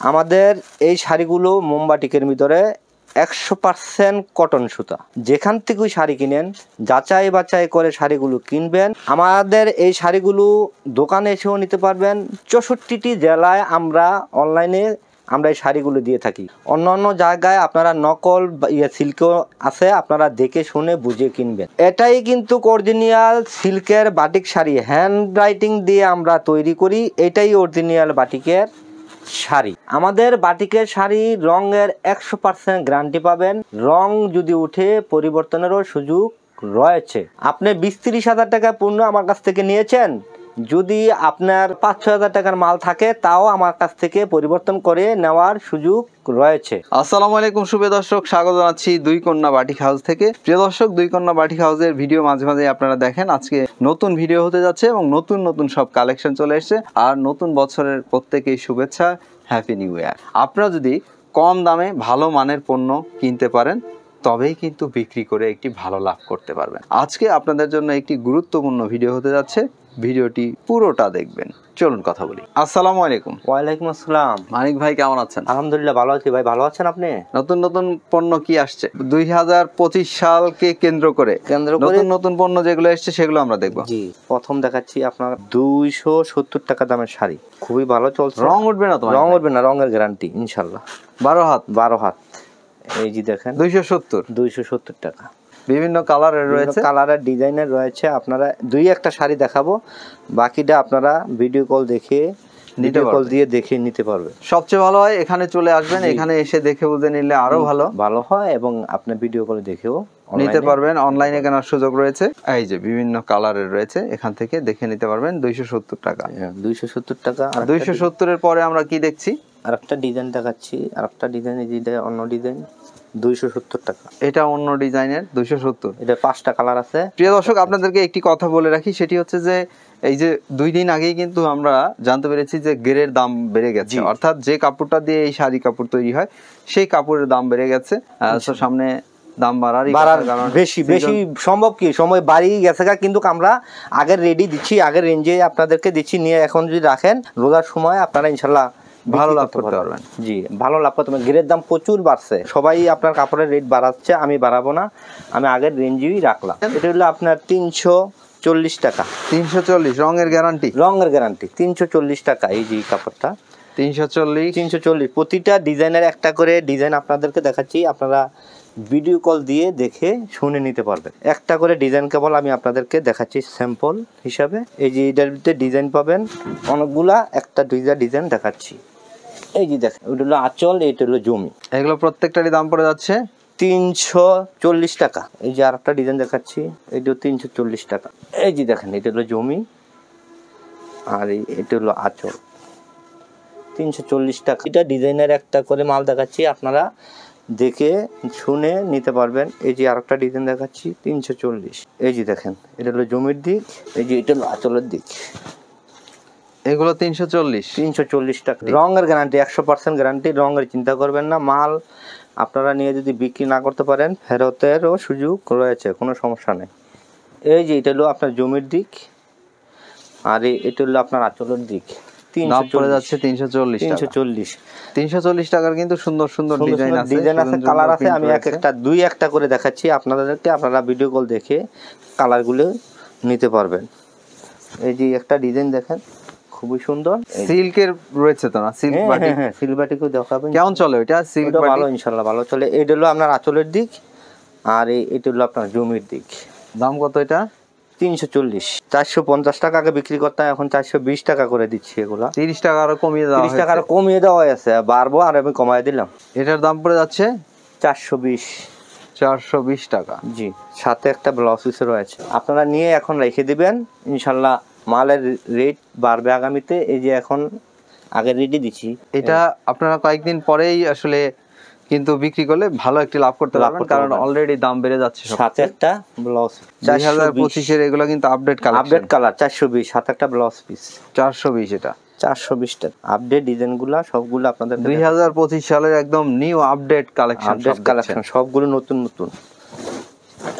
আমাদের এই শাড়িগুলো মোমবাটিকের ভিতরে 100% কটন সুতা। যেখান থেকে শাড়ি কিনেন যাচাই বাছাই করে শাড়িগুলো কিনবেন। আমাদের এই শাড়িগুলো দোকানে এসেও নিতে পারবেন। 64টি জেলায় আমরা অনলাইনে এই শাড়িগুলো দিয়ে থাকি। অন্য জায়গায় আপনারা নকল সিল্কও আছে, আপনারা দেখে শুনে বুঝে কিনবেন। এটাই কিন্তু অরিজিনাল সিল্কের বাটিক শাড়ি, হ্যান্ড রাইটিং দিয়ে আমরা তৈরি করি। এটাই অরিজিনাল বাটিকের শাড়ি। আমাদের বাটিকের শাড়ি রঙের 100% গ্যারান্টি পাবেন। রং যদি উঠে পরিবর্তনেরও সুযোগ রয়েছে। আপনি 20-30 হাজার টাকা পণ্য আমার কাছ থেকে নিয়েছেন, যদি আপনার 5-6 হাজার টাকার মাল থাকে তাও আমার কাছ থেকে পরিবর্তন করে নেওয়ার সুযোগ রয়েছে। আসসালামু আলাইকুম সুপ্রিয় দর্শক, স্বাগত জানাচ্ছি দুই কন্যা বাটিক হাউস থেকে। প্রিয় দর্শক, দুই কন্যা বাটিক হাউসের ভিডিও মাঝে মাঝে আপনারা দেখেন। আজকে নতুন ভিডিও হতে যাচ্ছে এবং নতুন সব কালেকশন চলে এসেছে। আর নতুন বছরের প্রত্যেকেই শুভেচ্ছা, হ্যাপি নিউ ইয়ার। আপনারা যদি কম দামে ভালো মানের পণ্য কিনতে পারেন তবেই কিন্তু বিক্রি করে একটি ভালো লাভ করতে পারবেন। আজকে আপনাদের জন্য একটি গুরুত্বপূর্ণ ভিডিও হতে যাচ্ছে, ভিডিওটি পুরোটা দেখবেন। চলুন কথা বলি। আসসালামু আলাইকুম। ওয়ালাইকুম আসসালাম। মানিক ভাই কেমন আছেন? আলহামদুলিল্লাহ ভালো আছি ভাই, ভালো আছেন আপনি? নতুন পণ্য কি আসছে 2025 সালকে কেন্দ্র করে নতুন পণ্য যেগুলো এসছে সেগুলো আমরা দেখবো। জি, প্রথম দেখাচ্ছি আপনার 270 টাকা দামের শাড়ি, খুবই ভালো চলছে। রং উঠবে না? রং উঠবে না, রঙের গ্যারান্টি ইনশাল্লাহ। 12 হাত। এই যে দেখেন 270 টাকা। বিভিন্ন কালারের রয়েছে, কালারের ডিজাইনের রয়েছে। আপনারা একটা শাড়ি দেখাবো, বাকিটা আপনারা ভিডিও কল দেখে নিতে পারবে। সবচেয়ে ভালো হয় এখানে চলে আসবেন, এখানে এসে দেখে বুঝে নিলে আরো ভালো হয় এবং আপনি ভিডিও কলে দেখেও নিতে পারবেন। অনলাইনে কেনার সুযোগ রয়েছে। এই যে বিভিন্ন কালারের রয়েছে, এখান থেকে দেখে নিতে পারবেন। 270 টাকা। 270 টাকা। আর 270 এর পরে আমরা কি দেখছি? আরেকটা ডিজাইন দেখাচ্ছি, আরেকটা ডিজাইন, যেটা অন্য ডিজাইন, 270 টাকা। এটা অন্য ডিজাইনের 270। এটা 5টা কালার আছে। প্রিয় দর্শক, আপনাদেরকে একটি কথা বলে রাখি, সেটি হচ্ছে যে এই যে 2 দিন আগেই কিন্তু আমরা জানতে পেরেছি যে গেরের দাম বেড়ে গেছে। অর্থাৎ যে কাপড়টা দিয়ে এই শাড়ি কাপড় তৈরি হয় সেই কাপড়ের দাম বেড়ে গেছে। সামনে দাম বাড়ার বেশি সম্ভব কি সময় বাড়িয়ে গেছে, কিন্তু আমরা আগের রেডি দিচ্ছি, আগের রেঞ্জে আপনাদেরকে দিচ্ছি। নিয়ে এখন যদি রাখেন রোজার সময় আপনারা ইনশাল্লাহ ভালো লাভ করতে পারবেন। জি, ভালো লাভ করতে পারবেন। গেরের দাম প্রচুর বাড়ছে, সবাই আপনার কাপড়ের রেট বাড়াচ্ছে, আমি বাড়াবো না, আমি আগের রেঞ্জেই রাখলাম। এটা হলো আপনার 340 টাকা। 340 রঙের গ্যারান্টি? রঙের গ্যারান্টি 340 টাকা। এই যে কাপড়টা 340। প্রতিটা ডিজাইনের একটা করে ডিজাইন আপনাদেরকে দেখাচ্ছি, আপনারা ভিডিও কল দিয়ে দেখে শুনে নিতে পারবেন। একটা করে ডিজাইন কেবল আমি আপনাদেরকে দেখাচ্ছি স্যাম্পল হিসাবে। এই যে এটার ভিতরে ডিজাইন পাবেন অনেকগুলা, একটা ডিজাইন দেখাচ্ছি। এই যে দেখেন, ওইটা হলো আঁচল, এইটা হলো জমি। এগুলো প্রত্যেকটারই দাম পড়ে যাচ্ছে 340 টাকা। এই যে আরেকটা ডিজাইন দেখাচ্ছি, এইটা 340 টাকা। এই যে দেখেন, এটা হলো জমি আর এটা হলো আঁচল, 340 টাকা। এটা ডিজাইনের একটা করে মাল দেখাচ্ছি, আপনারা দেখে শুনে নিতে পারবেন। এই যে আরেকটা ডিজাইন দেখাচ্ছি 340। এই যে দেখেন, এটা হলো জমির দিক, এই যে এটা হলো আঁচলের দিক। এগুলো 340 টাকা। রঙের গ্যারান্টি 100% গ্যারান্টি, রঙের চিন্তা করবেন না। মাল আপনারা নিয়ে যদি বিক্রি না করতে পারেন ফেরতেরও সুযোগ রয়েছে, কোনো সমস্যা নেই। এই যে এটা হলো আপনার জমির দিক আর এটা হলো আপনার আঁচলের দিক। 340 টাকার কিন্তু সুন্দর ডিজাইন আছে, কালার আছে। আমি একটা করে দেখাচ্ছি আপনাদেরকে, আপনারা ভিডিও কল দেখে কালারগুলো নিতে পারবেন। এই যে একটা ডিজাইন দেখেন, খুবই সুন্দর, সিল্কের রয়েছে তো না? সিল্ক বাটিক, সিল্ক বাটিকও দেখাবেন। কেমন চলে ওইটা? সিল্ক বাটিক ভালো, ইনশাআল্লাহ ভালো চলে। এটা হলো আপনার আঁচলের দিক আর এটা হলো আপনার জমির দিক। দাম কত এটা? 340। 450 টাকা আগে বিক্রি করতাম, এখন 420 টাকা করে দিচ্ছি। এগুলা 30 টাকা আরো কমিয়ে দেওয়া হয়েছে। 30 টাকা আরো কমিয়ে দেওয়া হয়েছে, বাড়বো আর আমি কমায় দিলাম। এটার দাম পড়ে যাচ্ছে 420 টাকা। জি, সাথে একটা ব্লাউজ পিস রয়েছে। আপনারা নিয়ে এখন রেখে দিবেন, ইনশাআল্লাহ মালের রেট বাড়বে আগামীতে। এই যে এখন আগে রেডি দিচ্ছি, এটা আপনারা কয়েকদিন পরেই আসলে কিন্তু বিক্রি করলে ভালো একটি লাভ করতে পারবেন, কারণ অলরেডি দাম বেড়ে যাচ্ছে। সাথে একটা ব্লাউজ 2025 এর এগুলো কিন্তু আপডেট কালার 420, সাথে একটা ব্লাউজ পিস 420। এটা 420 টাকা। আপডেট ডিজাইনগুলো সবগুলো আপনাদের 2025 সালের একদম নিউ আপডেট কালেকশন, সবগুলো নতুন।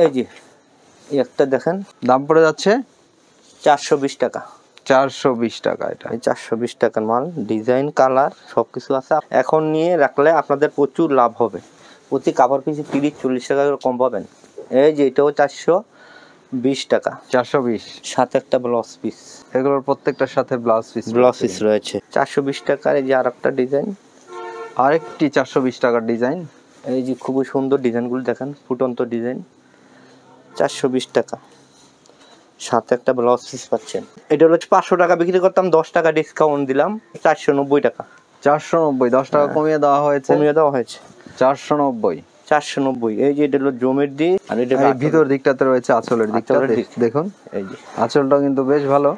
এই যে একটা দেখেন, দাম পড়ে যাচ্ছে 420 টাকা। 420 টাকা এটা। এই 420 টাকার মাল, ডিজাইন কালার সবকিছু আছে। এখন নিয়ে রাখলে আপনাদের প্রচুর লাভ হবে। প্রতি কাপড় পিছু 30-40 টাকা করে কম পাবেন। এই যে এটাও 420 টাকা, 420। সাথে একটা ব্লাউজ পিস। এগুলোর প্রত্যেকটার সাথে ব্লাউজ পিস রয়েছে। 420 টাকার এই যে আরেকটা ডিজাইন, আরেকটি 420 টাকার ডিজাইন। এই যে খুবই সুন্দর ডিজাইনগুলো দেখেন, ফুটন্ত ডিজাইন, 420 টাকা, সাথে একটা ব্লাউজ পিস পাচ্ছেন। এটা হলো 500 টাকা বিক্রি করতাম, 10 টাকা ডিসকাউন্ট দিলাম, 490 টাকা। 490, 10 টাকা কমিয়ে দেওয়া হয়েছে। 490। 490। এই যে এটা হলো জমির দিক, আর এটা ভিতর দিকটাতে রয়েছে আঁচলের দিকটা, দেখুন এই যে আঁচলটা কিন্তু বেশ ভালো,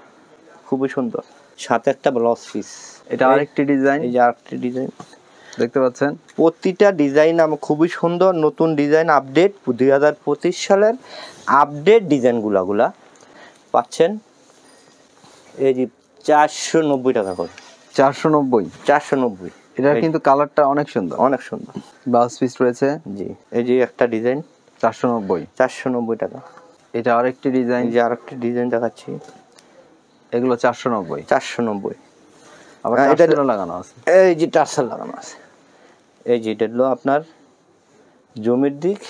খুবই সুন্দর, সাথে একটা ব্লাউজ পিস। এটা আরেকটি ডিজাইন, এই যে আরেকটি ডিজাইন দেখতে পাচ্ছেন। প্রতিটা ডিজাইন আমার খুবই সুন্দর, নতুন ডিজাইন, আপডেট 2025 সালের আপডেট ডিজাইনগুলা পাচ্ছেন। এই যে 490 টাকা করে। 490। এটা কিন্তু কালারটা অনেক সুন্দর, অনেক সুন্দর। ব্লাউজ পিস রয়েছে। জি, এই যে একটা ডিজাইন, 490 টাকা। এটা আরেকটি ডিজাইন, এই যে আরেকটি ডিজাইন দেখাচ্ছি, এগুলো 490। আবার এটা টার্সেলও লাগানো আছে। এই যে টার্সেল লাগানো আছে। এই যে এটা হলো আপনার জমির দিক,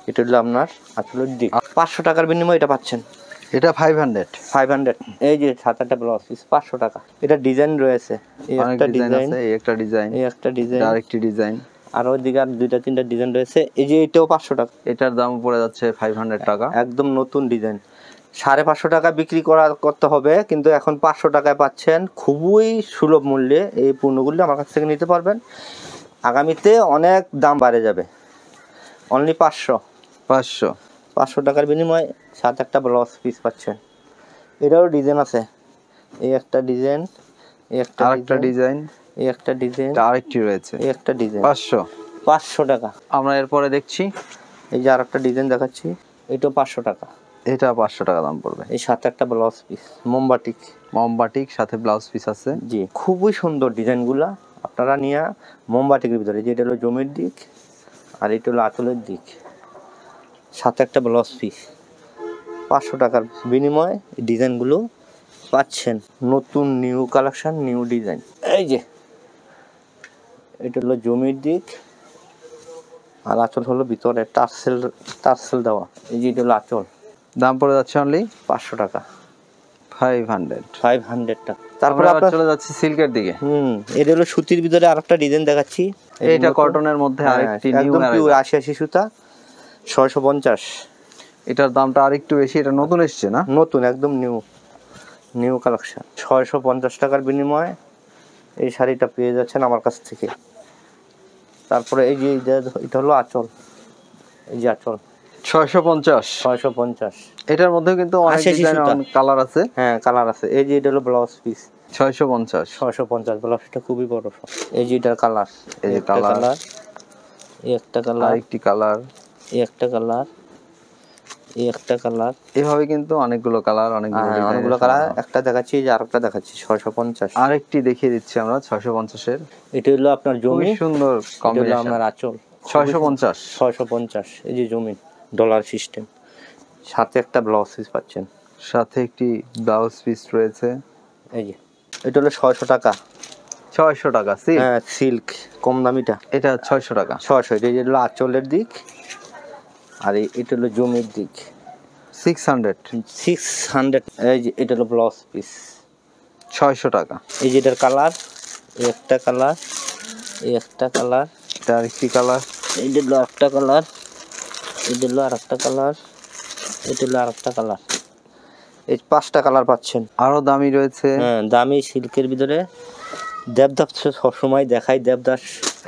এটা হলো আপনার আঁচলের দিক। 500 টাকার বিনিময়ে এটা পাচ্ছেন। এটা 500। এই যে 7-8টা ব্লাউজ পিস 500 টাকা। এটা ডিজাইন রয়েছে, এই একটা ডিজাইন, এই একটা ডিজাইন, এই একটা ডিজাইন, আরেকটি ডিজাইন, আর ওইদিকে আর 2-3টা ডিজাইন রয়েছে। এই যে এটাও 500 টাকা। এটার দাম পড়ে যাচ্ছে 500 টাকা। একদম নতুন ডিজাইন, 550 টাকা বিক্রি করতে হবে, কিন্তু এখন 500 টাকায় পাচ্ছেন খুবই সুলভ মূল্যে। এই পণ্যগুলি আমার কাছ থেকে নিতে পারবেন। আগামীতে অনেক দাম বাড়ে যাবে। অনলি 500 টাকার বিনিময়ে 7-8টা ব্লাউজ পিস পাচ্ছেন। এটারও ডিজাইন আছে, এই একটা ডিজাইন, এই একটা ডিজাইন, এই একটা ডিজাইন, আরেকটি রয়েছে, এই একটা ডিজাইন। 500 টাকা। আমরা এরপরে দেখছি, এই যে আরেকটা ডিজাইন দেখাচ্ছি, এটাও 500 টাকা। এটা 500 টাকা দাম পড়বে। এই সাথে একটা ব্লাউজ পিস, মোমবাটিক সাথে ব্লাউজ পিস আছে। জি, খুবই সুন্দর ডিজাইনগুলা। আপনারা নিয়ে মোমবাটিকের ভিতরে, যে এটা হলো জমির দিক, আর এটা হলো আঁচলের দিক, সাথে একটা ব্লাউজ পিস। 500 টাকার বিনিময়ে এই ডিজাইনগুলো পাচ্ছেন। নতুন নিউ কালেকশন, নিউ ডিজাইন। এই যে এটা হলো জমির দিক, আর আঁচল হলো ভিতরে টার্সেল দেওয়া। এই যে এটা হলো আঁচল, দাম পড়ে যাচ্ছে অনলি 500 টাকা। 500 টাকা। তারপরে আমরা চলে যাচ্ছি সিল্কের দিকে। এটা হলো সুতির ভিতরে আরেকটা ডিজাইন দেখাচ্ছি। এটা কটনের মধ্যে আরেকটি নিউ, একদম পিওর 80 সুতা, 650। এটার দামটা আরেকটু বেশি, এটা নতুন এসেছে না? নতুন, একদম নিউ কালেকশন। 650 টাকার বিনিময়ে এই শাড়িটা পেয়ে যাচ্ছেন আমার কাছ থেকে। তারপরে এই যে এটা হলো আঁচল, এই যে আঁচল, 650। এটার মধ্যে কিন্তু অনেক ডিজাইন, অনেক কালার আছে। হ্যাঁ, কালার আছে। এই যে এটা হলো ব্লাউজ পিস, 650। ব্লাউজটা খুবই বড়। এই যে এটার কালার, এই কালার, এই একটা কালার, আরেকটি কালার, এই একটা কালার, এই একটা কালার। এভাবে কিন্তু অনেকগুলো কালার, অনেকগুলো কালার। একটা দেখাচ্ছি, যে আরেকটা দেখাচ্ছি, 650। আরেকটি দেখিয়ে দিচ্ছি আমরা 650 এর। এটা হলো আপনার জমি, সুন্দর কম্বিনেশন। আপনার আঁচল 650। এই যে জমি ডলার সিস্টেম, সাথে একটা ব্লাউজ পিস পাচ্ছেন, সাথে একটি ব্লাউজ পিস রয়েছে। এই যে এটা হলো 600 টাকা। 600 টাকা সিল্ক, কম দামিটা। এটা 600 টাকা। 600। এটা হলো আঁচলের দিক, আর এটা হলো জমির দিক, 600। এই যে এটা হলো ব্লাউজ পিস, 600 টাকা। এই যে এটার কালার, এই একটা কালার, এই একটা কালার, এটা আরেকটি কালার, এই হলো একটা কালার, এটা হলো আরেকটা কালার, এটা হলো আরেকটা কালার। এই 5টা কালার পাচ্ছেন। আরো দামি রয়েছে। হ্যাঁ, দামি সিল্কের ভিতরে দেবদাস সবসময় দেখাই, দেবদাস।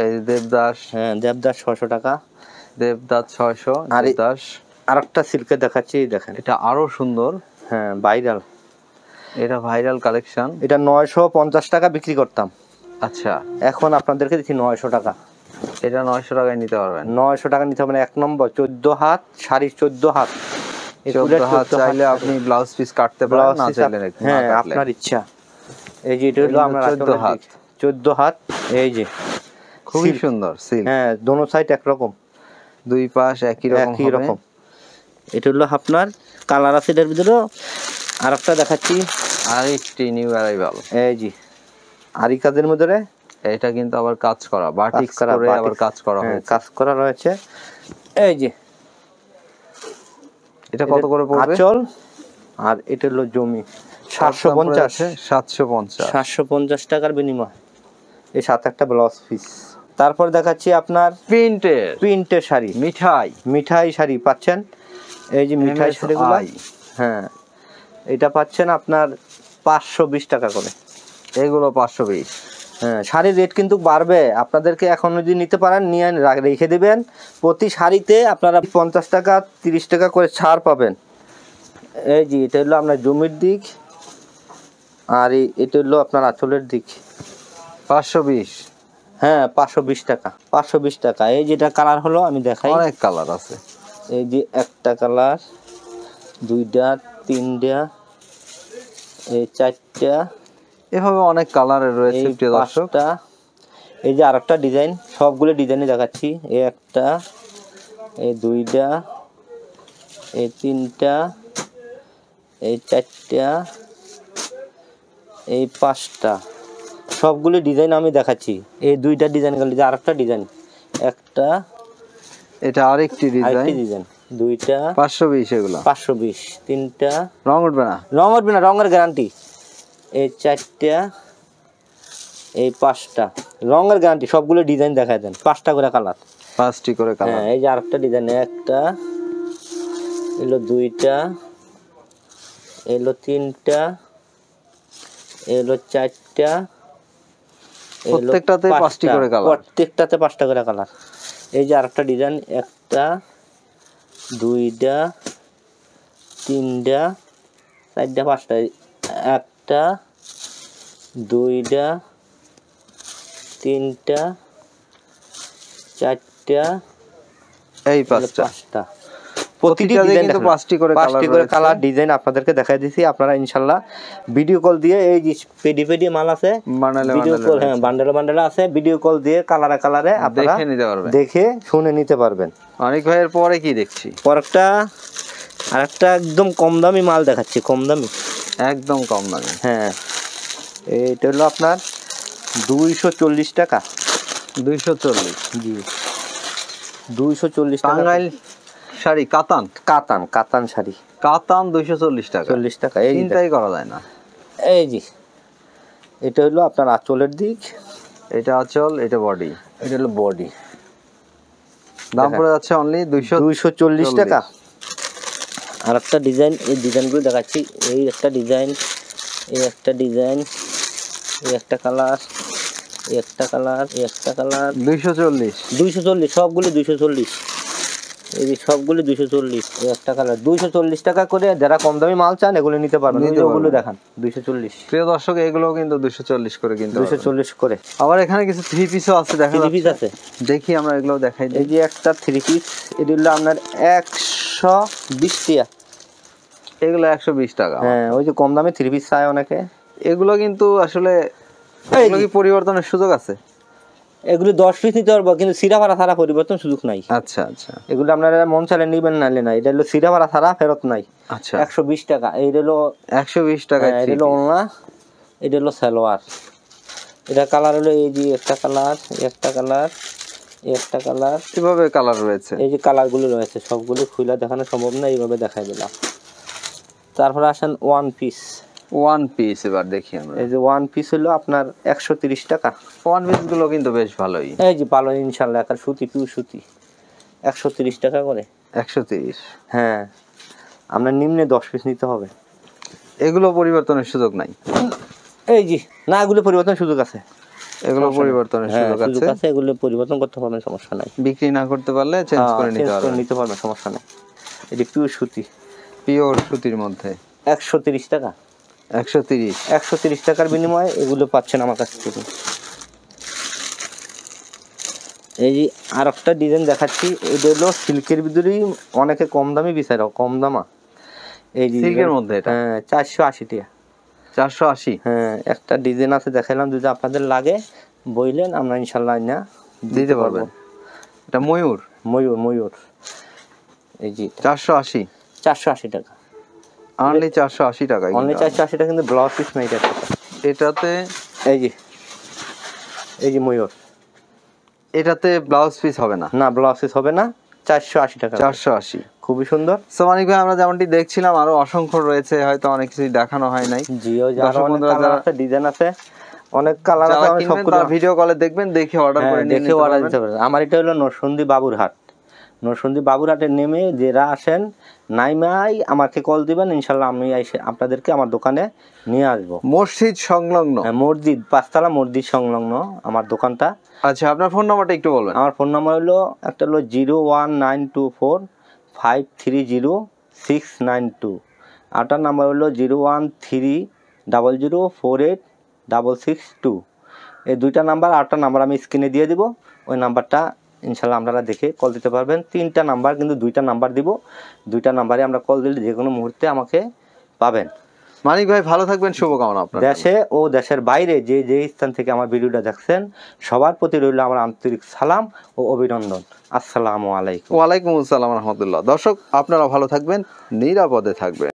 এই দেবদাস, হ্যাঁ, দেবদাস 600 টাকা। দেবদাস 600। আর দেবদাস আরেকটা সিল্কের দেখাচ্ছি, দেখেন, এটা আরো সুন্দর। হ্যাঁ, ভাইরাল, এটা ভাইরাল কালেকশন। এটা 950 টাকা বিক্রি করতাম। আচ্ছা, এখন আপনাদেরকে দিচ্ছি 900 টাকা। এটা 900 টাকায় নিতে পারবেন। 900 টাকা নিতে হবে। 1 নম্বর 14 হাত শাড়ি, 14 হাত। 14 হাত চাইলে আপনি ব্লাউজ পিস কাটতে পারেন, না চাইলে না। হ্যাঁ, আপনার ইচ্ছা। এই যে এটা হলো আমরা 14 হাত। 14 হাত। এই যে খুবই সুন্দর সিল্ক। হ্যাঁ, দোনো সাইড একরকম, দুই পাশ একই রকম। এটা হলো আপনার কালার আছে এটার ভিতরে। আরেকটা দেখাচ্ছি, আরেকটি নিউ অ্যারাইভাল। এই জি আরি কাজের মধ্যে এটা কিন্তু আবার কাজ করা, বাটিক্স করে আবার কাজ করা হয়েছে, কাজ করা রয়েছে। এই যে এটা কত করে পড়বে? আঁচল আর এটা হলো জমি 750 750 টাকার বিনিময় এই সাত একটা ব্লাউজ পিস। তারপর দেখাচ্ছি আপনার প্রিন্টের শাড়ি, মিঠাই শাড়ি পাচ্ছেন। এই যে মিঠাই শাড়িগুলো, হ্যাঁ এটা পাচ্ছেন আপনার 520 টাকা করে, এগুলো 520। হ্যাঁ শাড়ির রেট কিন্তু বাড়বে, আপনাদেরকে এখন যদি নিতে পারেন নিয়ে রেখে দিবেন। প্রতি শাড়িতে আপনারা 50 টাকা 30 টাকা করে ছাড় পাবেন। এই যে এটা হলো আপনার জমির দিক, আর এটা হলো আপনার আঁচলের দিক। 520, হ্যাঁ 520 টাকা, 520 টাকা। এই যেটা কালার হলো আমি দেখাই, অনেক কালার আছে। এই যে একটা কালার, দুইটা, তিনটা, এই চারটা, এভাবে অনেক কালারের রয়েছে প্রিয় দর্শক। এই যে আরেকটা ডিজাইন, সবগুলো ডিজাইনে দেখাচ্ছি। এই একটা, এই দুইটা, এই তিনটা, এই চারটা, এই পাঁচটা, সবগুলো ডিজাইন আমি দেখাচ্ছি। এই দুইটা ডিজাইন গেল, যে আরেকটা ডিজাইন, একটা, এটা আরেকটি ডিজাইন, দুইটা 520, এগুলো 520, তিনটা, রং উঠবে না, রঙের গ্যারান্টি। এই চারটা, এই পাঁচটা, রঙের গ্যারান্টি। সবগুলো ডিজাইন দেখায় দেন, 5টা করে কালার, 5টি করে কালার। হ্যাঁ এই যে আরেকটা ডিজাইন, একটা, এলো দুইটা, এলো তিনটা, এলো চারটা, প্রত্যেকটাতে 5টি করে কালার, প্রত্যেকটাতে 5টা করে কালার। এই যে আরেকটা ডিজাইন, একটা, দুইটা, তিনটা, চারটা, পাঁচটা, একটা, দুইটা, তিনটা, চারটা, এই পাঁচটা। প্রতিটি ডিজাইন 5টি করে কালার ডিজাইন আপনাদেরকে দেখাই দিছি। আপনারা ইনশাআল্লাহ ভিডিও কল দিয়ে, এই যে পেডি মাল আছে, ভিডিও কল, হ্যাঁ বান্ডেল আছে, ভিডিও কল দিয়ে কালারে আপনারা দেখে শুনে নিতে পারবেন। অনেক ভাইয়ের পরে কি দেখছি, আরেকটা একদম কম দামি মাল দেখাচ্ছি, কম দামি, একদম কম দামি। হ্যাঁ এইটা হলো আপনার 240 টাকা, 240, জি 240 টাকা। টাঙ্গাইল শাড়ি, কাতান শাড়ি, 240 টাকা, 40 টাকা, এই চিন্তাই করা যায় না। এই জি এটা হলো আপনার আঁচলের দিক, এটা আঁচল, এটা বডি, এটা হলো বডি। দাম পড়ে যাচ্ছে অনলি 240 টাকা। আর একটা ডিজাইন, এই ডিজাইনগুলো দেখাচ্ছি। এই একটা ডিজাইন, এই একটা ডিজাইন, এই একটা কালার, এই একটা কালার, এই একটা কালার, 240, সবগুলো 240। এই যে সবগুলো 240, এই একটা কালার 240 টাকা করে। যারা কম দামি মাল চান এগুলো নিতে পারবেন, ওগুলো দেখান 240। প্রিয় দর্শক এগুলো কিন্তু 240 করে, কিন্তু 240 করে। আবার এখানে কিছু 3 পিসও আছে, দেখা যাচ্ছে, 3 পিস আছে, দেখি আমরা এগুলো দেখাই। এই যে একটা 3 পিস, এটা হলো আপনার 120 টাকা, এগুলো 120 টাকা। হ্যাঁ ওই যে কম দামে 3 পিস চায় অনেকে। এগুলো কিন্তু আসলে এগুলো কি পরিবর্তনের সুযোগ আছে? এগুলো 10 পিস নিতে পারবো, কিন্তু সিরা ভাড়া ছাড়া পরিবর্তন সুযোগ নাই। আচ্ছা আচ্ছা, এগুলো আপনারা মন চাইলে নিবেন, নাইলে না। এটা হলো সিরা ভাড়া ছাড়া, ফেরত নাই। আচ্ছা 120 টাকা। এই হলো 120 টাকা, এটা হলো ওড়না, এটা হলো সালোয়ার। এটা কালার হলো এই যে একটা কালার, একটা কালার, একটা কালার, কিভাবে কালার রয়েছে, এই যে কালারগুলো রয়েছে সবগুলো খুলে দেখানো সম্ভব না, এইভাবে দেখাই দিলাম। তারপরে আসেন ওয়ান পিস, এবার দেখি আমরা। এই যে ওয়ান পিস হলো আপনার 130 টাকা। ওয়ান পিস গুলো কিন্তু বেশ ভালোই, এই যে ভালো ইনশাআল্লাহ, একটা সুতি, পিউ সুতি, 130 টাকা করে। 130, হ্যাঁ আপনার নিম্নে 10 পিস নিতে হবে। এগুলো পরিবর্তনের সুযোগ নাই? এই জি না, এগুলো পরিবর্তনের সুযোগ আছে, এগুলো পরিবর্তনের সুযোগ আছে, এগুলো পরিবর্তন করতে পারবেন, সমস্যা নাই। বিক্রি না করতে পারলে চেঞ্জ করে নিতে পারবেন, সমস্যা নাই। এটি পিওর সুতির মধ্যে 130 টাকা, 130 টাকার বিনিময়ে এগুলো পাচ্ছেন আমার কাছ থেকে। এই যে আর একটা ডিজাইন দেখাচ্ছি, এটা হলো সিল্কের ভিতরেই অনেকে কম দামি বিচার, কম দামা। এই যে সিল্কের মধ্যে এটা, হ্যাঁ 480 টাকা, 480। হ্যাঁ একটা ডিজাইন আছে দেখাইলাম, যদি আপনাদের লাগে বইলেন, আমরা ইনশাল্লাহ না দিতে পারবেন। এটা ময়ূর, এই যে 480 টাকা, অনলি 480 টাকা। অনলি 480 টাকা, কিন্তু ব্লাউজ পিস নাই এটা। এটাতে এই যে ময়ূর, এটাতে ব্লাউজ পিস হবে না? না, ব্লাউজ পিস হবে না, 480 টাকা। 480, খুবই সুন্দর। সো মানিক ভাই, আমরা যেমনটি দেখছিলাম আরো অসংখ্য রয়েছে, হয়তো অনেক কিছুই দেখানো হয় নাই। জিও যারা অনেক কালার আছে, ডিজাইন আছে, অনেক কালার আছে, আমি সবগুলো ভিডিও কলে দেখবেন, দেখে অর্ডার করে নিয়ে দেখে অর্ডার দিতে পারবেন। আমার এটা হলো নরসিংদী বাবুরহাট। নরসিংদী বাবুরহাটে নেমে যারা আসেন, নাইমাই আমাকে কল দিবেন, ইনশাল্লাহ আমি এসে আপনাদেরকে আমার দোকানে নিয়ে আসবো। মসজিদ সংলগ্ন, মসজিদ, 5 তলা মসজিদ সংলগ্ন আমার দোকানটা। আচ্ছা, আপনার ফোন নাম্বারটা একটু বলবেন। আমার ফোন নাম্বার হলো, একটা হলো 01924530692, আরেকটার নাম্বার হলো 01300486662। এই দুইটা নাম্বার, আরেকটা নাম্বার আমি স্ক্রিনে দিয়ে দিব, ওই নাম্বারটা ইনশাল্লাহ আপনারা দেখে কল দিতে পারবেন। 3টা নাম্বার, কিন্তু 2টা নাম্বার দিব, 2টা নাম্বারে আমরা কল দিলে যে কোনো মুহূর্তে আমাকে পাবেন। মানিক ভাই, ভালো থাকবেন, শুভকামনা আপনার। দেশে ও দেশের বাইরে যে যে স্থান থেকে আমার ভিডিওটা দেখছেন, সবার প্রতি রইল আমার আন্তরিক সালাম ও অভিনন্দন। আসসালামু আলাইকুম। ওয়ালাইকুম আসসালাম রহমতুল্লাহ। দর্শক, আপনারা ভালো থাকবেন, নিরাপদে থাকবেন।